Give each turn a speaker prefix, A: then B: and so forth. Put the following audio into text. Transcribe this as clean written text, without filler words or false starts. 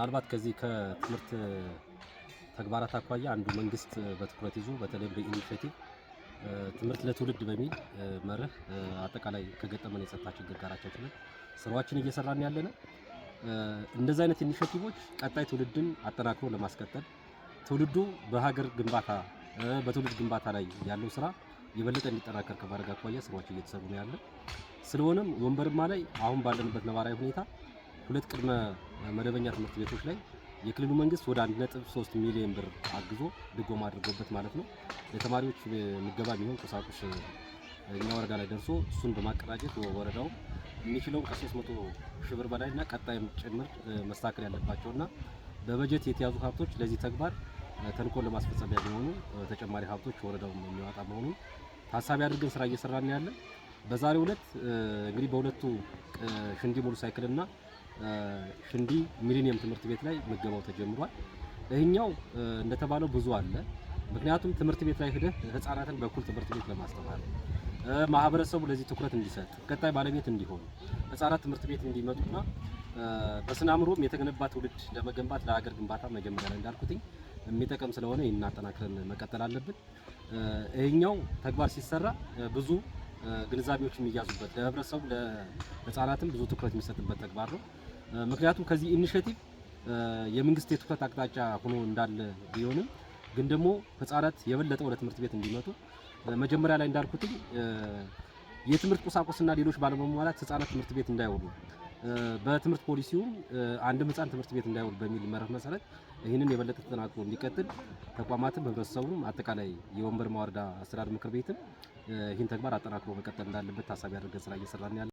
A: ምናልባት ከዚህ ከትምህርት ተግባራት አኳያ አንዱ መንግስት በትኩረት ይዞ በተለይ በኢኒሼቲቭ ትምህርት ለትውልድ በሚል መርህ አጠቃላይ ከገጠመን የጸጥታ ችግር ጋር አቻችለን ስራዎችን እየሰራን ያለነ እንደዚህ አይነት ኢኒሼቲቮች ቀጣይ ትውልድን አጠናክሮ ለማስቀጠል ትውልዱ በሀገር ግንባታ በትውልድ ግንባታ ላይ ያለው ስራ የበለጠ እንዲጠናከር ከማድረግ አኳያ ስራዎች እየተሰሩ ነው ያለ። ስለሆነም ወንበርማ ላይ አሁን ባለንበት ነባራዊ ሁኔታ ሁለት ቅድመ መደበኛ ትምህርት ቤቶች ላይ የክልሉ መንግስት ወደ 1.3 ሚሊዮን ብር አግዞ ድጎማ አድርጎበት ማለት ነው ለተማሪዎች ምገባ ቢሆን ቁሳቁስ እኛ ወረዳ ላይ ደርሶ እሱን በማቀራጀት ወረዳው የሚችለው ከ300 ሺህ ብር በላይና ቀጣይም ጭምር መስተካከል ያለባቸውና በበጀት የተያዙ ሀብቶች ለዚህ ተግባር ተልዕኮን ለማስፈጸም የሚሆኑ ተጨማሪ ሀብቶች ወረዳው የሚያወጣ መሆኑን ታሳቢ አድርገን ስራ እየሰራን ያለን። በዛሬው ዕለት እንግዲህ በሁለቱ ሽንዲ ሙሉ ሳይክልና ሽንዲ ሚሊኒየም ትምህርት ቤት ላይ ምገባው ተጀምሯል። ይሄኛው እንደተባለው ብዙ አለ። ምክንያቱም ትምህርት ቤት ላይ ሄደህ ህፃናትን በኩል ትምህርት ቤት ለማስተማር ማህበረሰቡ ለዚህ ትኩረት እንዲሰጥ ቀጣይ ባለቤት እንዲሆኑ ህፃናት ትምህርት ቤት እንዲመጡና በስነ አእምሮም የተገነባ ትውልድ ለመገንባት ለሀገር ግንባታ መጀመሪያ ላይ እንዳልኩት የሚጠቅም ስለሆነ ይናጠናክረን መቀጠል አለብን። ይሄኛው ተግባር ሲሰራ ብዙ ግንዛቤዎች የሚያዙበት ለህብረተሰቡ ለህፃናትም ብዙ ትኩረት የሚሰጥበት ተግባር ነው። ምክንያቱም ከዚህ ኢኒሼቲቭ የመንግስት የትኩረት አቅጣጫ ሆኖ እንዳለ ቢሆንም ግን ደግሞ ህፃናት የበለጠ ወደ ትምህርት ቤት እንዲመጡ መጀመሪያ ላይ እንዳልኩት የትምህርት ቁሳቁስና ሌሎች ባለመሟላት ህፃናት ትምህርት ቤት እንዳይውሉ በትምህርት ፖሊሲውም አንድም ህፃን ትምህርት ቤት እንዳይውል በሚል መርህ መሰረት ይህንን የበለጠ ተጠናክሮ እንዲቀጥል ተቋማትም ህብረተሰቡም አጠቃላይ የወንበርማ ወረዳ አስተዳደር ምክር ቤትም ይህን ተግባር አጠናክሮ መቀጠል እንዳለበት ታሳቢ አድርገን ስራ እየሰራን ያለ